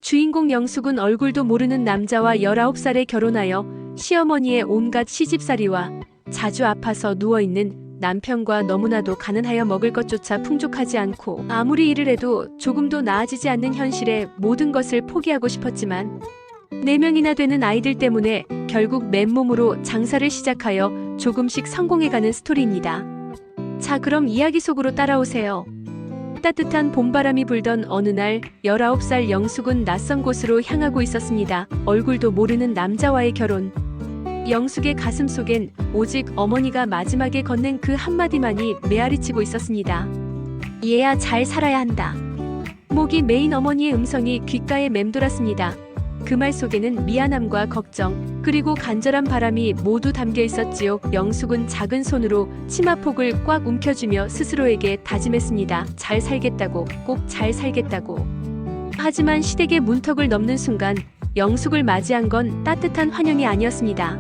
주인공 영숙은 얼굴도 모르는 남자와 19살에 결혼하여 시어머니의 온갖 시집살이와 자주 아파서 누워있는 남편과 너무나도 가난하여 먹을 것조차 풍족하지 않고 아무리 일을 해도 조금도 나아지지 않는 현실에 모든 것을 포기하고 싶었지만 4명이나 되는 아이들 때문에 결국 맨몸으로 장사를 시작하여 조금씩 성공해가는 스토리입니다. 자, 그럼 이야기 속으로 따라오세요. 따뜻한 봄바람이 불던 어느 날 19살 영숙은 낯선 곳으로 향하고 있었습니다. 얼굴도 모르는 남자와의 결혼. 영숙의 가슴 속엔 오직 어머니가 마지막에 건넨 그 한마디만이 메아리치고 있었습니다. 얘야, 잘 살아야 한다. 목이 메인 어머니의 음성이 귓가에 맴돌았습니다. 그 말 속에는 미안함과 걱정, 그리고 간절한 바람이 모두 담겨 있었지요. 영숙은 작은 손으로 치마폭을 꽉 움켜쥐며 스스로에게 다짐했습니다. 잘 살겠다고, 꼭 잘 살겠다고. 하지만 시댁의 문턱을 넘는 순간 영숙을 맞이한 건 따뜻한 환영이 아니었습니다.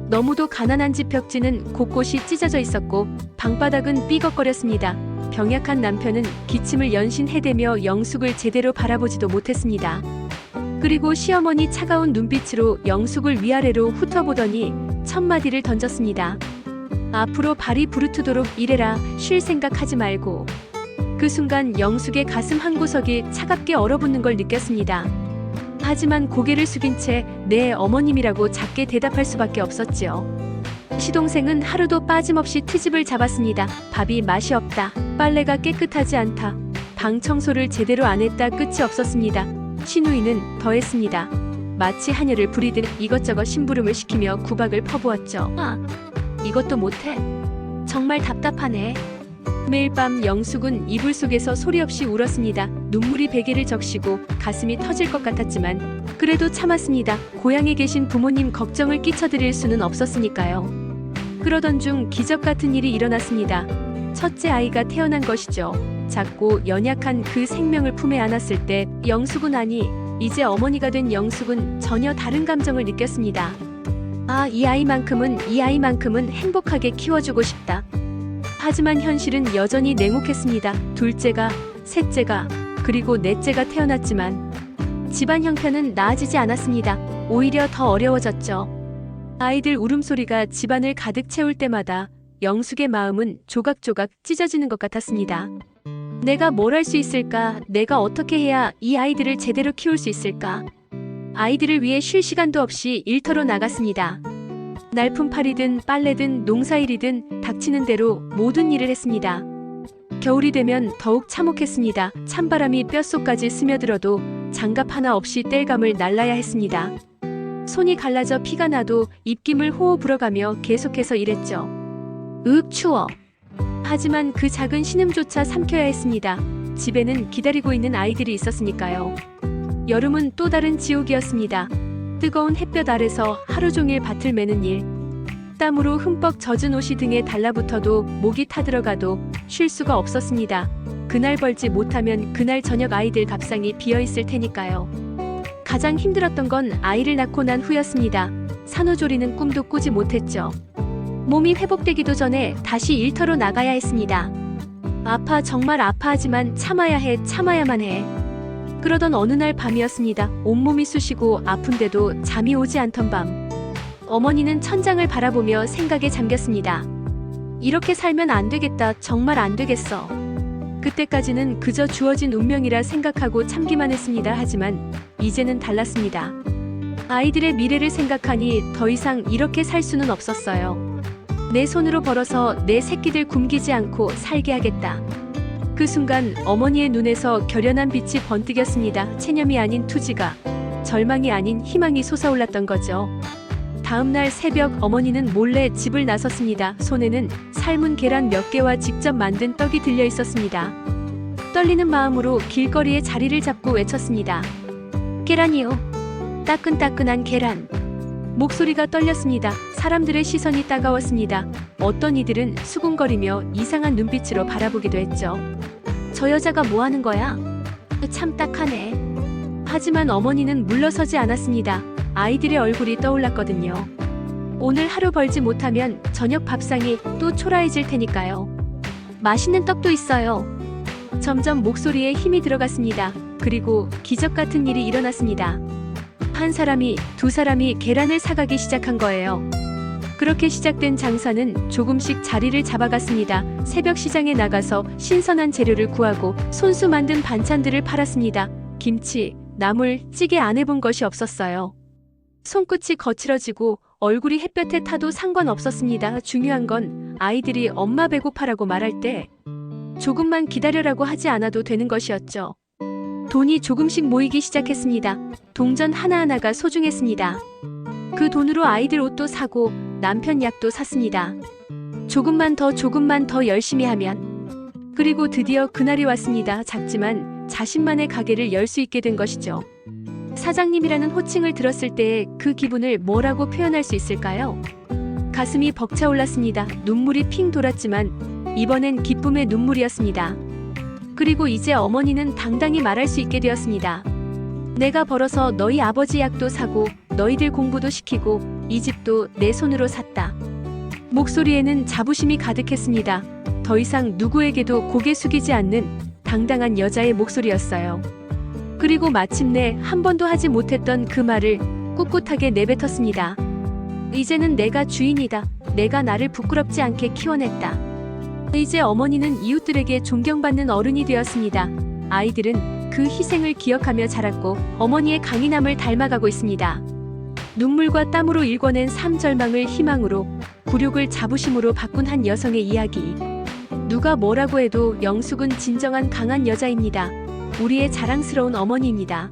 너무도 가난한 집 벽지는 곳곳이 찢어져 있었고 방바닥은 삐걱거렸습니다. 병약한 남편은 기침을 연신 해대며 영숙을 제대로 바라보지도 못했습니다. 그리고 시어머니 차가운 눈빛으로 영숙을 위아래로 훑어보더니 첫마디를 던졌습니다. 앞으로 발이 부르트도록 일해라. 쉴 생각하지 말고. 그 순간 영숙의 가슴 한구석이 차갑게 얼어붙는 걸 느꼈습니다. 하지만 고개를 숙인 채 네, 어머님이라고 작게 대답할 수밖에 없었지요. 시동생은 하루도 빠짐없이 트집을 잡았습니다. 밥이 맛이 없다. 빨래가 깨끗하지 않다. 방 청소를 제대로 안 했다. 끝이 없었습니다. 신우이는 더했습니다. 마치 하녀를 부리듯 이것저것 심부름을 시키며 구박을 퍼부었죠. 아, 이것도 못해? 정말 답답하네. 매일 밤 영숙은 이불 속에서 소리 없이 울었습니다. 눈물이 베개를 적시고 가슴이 터질 것 같았지만 그래도 참았습니다. 고향에 계신 부모님 걱정을 끼쳐드릴 수는 없었으니까요. 그러던 중 기적 같은 일이 일어났습니다. 첫째 아이가 태어난 것이죠. 작고 연약한 그 생명을 품에 안았을 때 영숙은, 아니 이제 어머니가 된 영숙은 전혀 다른 감정을 느꼈습니다. 아, 이 아이만큼은 행복하게 키워주고 싶다. 하지만 현실은 여전히 냉혹했습니다. 둘째가, 셋째가, 그리고 넷째가 태어났지만 집안 형편은 나아지지 않았습니다. 오히려 더 어려워졌죠. 아이들 울음소리가 집안을 가득 채울 때마다 영숙의 마음은 조각조각 찢어지는 것 같았습니다. 내가 뭘 할 수 있을까? 내가 어떻게 해야 이 아이들을 제대로 키울 수 있을까? 아이들을 위해 쉴 시간도 없이 일터로 나갔습니다. 날품팔이든 빨래든 농사일이든 닥치는 대로 모든 일을 했습니다. 겨울이 되면 더욱 참혹했습니다. 찬바람이 뼛속까지 스며들어도 장갑 하나 없이 땔감을 날라야 했습니다. 손이 갈라져 피가 나도 입김을 호호 불어가며 계속해서 일했죠. 추워. 하지만 그 작은 신음조차 삼켜야 했습니다. 집에는 기다리고 있는 아이들이 있었으니까요. 여름은 또 다른 지옥이었습니다. 뜨거운 햇볕 아래서 하루 종일 밭을 매는 일. 땀으로 흠뻑 젖은 옷이 등에 달라붙어도 목이 타들어가도 쉴 수가 없었습니다. 그날 벌지 못하면 그날 저녁 아이들 밥상이 비어있을 테니까요. 가장 힘들었던 건 아이를 낳고 난 후였습니다. 산후조리는 꿈도 꾸지 못했죠. 몸이 회복되기도 전에 다시 일터로 나가야 했습니다. 아파, 정말 아파하지만 참아야만 해. 그러던 어느 날 밤이었습니다. 온몸이 쑤시고 아픈데도 잠이 오지 않던 밤. 어머니는 천장을 바라보며 생각에 잠겼습니다. 이렇게 살면 안 되겠다. 정말 안 되겠어. 그때까지는 그저 주어진 운명이라 생각하고 참기만 했습니다. 하지만 이제는 달랐습니다. 아이들의 미래를 생각하니 더 이상 이렇게 살 수는 없었어요. 내 손으로 벌어서 내 새끼들 굶기지 않고 살게 하겠다. 그 순간 어머니의 눈에서 결연한 빛이 번뜩였습니다. 체념이 아닌 투지가, 절망이 아닌 희망이 솟아올랐던 거죠. 다음날 새벽 어머니는 몰래 집을 나섰습니다. 손에는 삶은 계란 몇 개와 직접 만든 떡이 들려 있었습니다. 떨리는 마음으로 길거리에 자리를 잡고 외쳤습니다. 계란이요. 따끈따끈한 계란. 목소리가 떨렸습니다. 사람들의 시선이 따가웠습니다. 어떤 이들은 수군거리며 이상한 눈빛으로 바라보기도 했죠. 저 여자가 뭐 하는 거야? 참 딱하네. 하지만 어머니는 물러서지 않았습니다. 아이들의 얼굴이 떠올랐거든요. 오늘 하루 벌지 못하면 저녁 밥상이 또 초라해질 테니까요. 맛있는 떡도 있어요. 점점 목소리에 힘이 들어갔습니다. 그리고 기적 같은 일이 일어났습니다. 한 사람이, 두 사람이 계란을 사가기 시작한 거예요. 그렇게 시작된 장사는 조금씩 자리를 잡아갔습니다. 새벽 시장에 나가서 신선한 재료를 구하고 손수 만든 반찬들을 팔았습니다. 김치, 나물, 찌개 안 해본 것이 없었어요. 손끝이 거칠어지고 얼굴이 햇볕에 타도 상관없었습니다. 중요한 건 아이들이 엄마 배고파라고 말할 때 조금만 기다려라고 하지 않아도 되는 것이었죠. 돈이 조금씩 모이기 시작했습니다. 동전 하나하나가 소중했습니다. 그 돈으로 아이들 옷도 사고 남편 약도 샀습니다. 조금만 더 열심히 하면. 그리고 드디어 그날이 왔습니다. 작지만 자신만의 가게를 열 수 있게 된 것이죠. 사장님이라는 호칭을 들었을 때의 그 기분을 뭐라고 표현할 수 있을까요? 가슴이 벅차올랐습니다. 눈물이 핑 돌았지만 이번엔 기쁨의 눈물이었습니다. 그리고 이제 어머니는 당당히 말할 수 있게 되었습니다. 내가 벌어서 너희 아버지 약도 사고 너희들 공부도 시키고 이 집도 내 손으로 샀다. 목소리에는 자부심이 가득했습니다. 더 이상 누구에게도 고개 숙이지 않는 당당한 여자의 목소리였어요. 그리고 마침내 한 번도 하지 못했던 그 말을 꿋꿋하게 내뱉었습니다. 이제는 내가 주인이다. 내가 나를 부끄럽지 않게 키워냈다. 이제 어머니는 이웃들에게 존경받는 어른이 되었습니다. 아이들은 그 희생을 기억하며 자랐고 어머니의 강인함을 닮아가고 있습니다. 눈물과 땀으로 일궈낸 삶절망을 희망으로, 굴욕을 자부심으로 바꾼 한 여성의 이야기. 누가 뭐라고 해도 영숙은 진정한 강한 여자입니다. 우리의 자랑스러운 어머니입니다.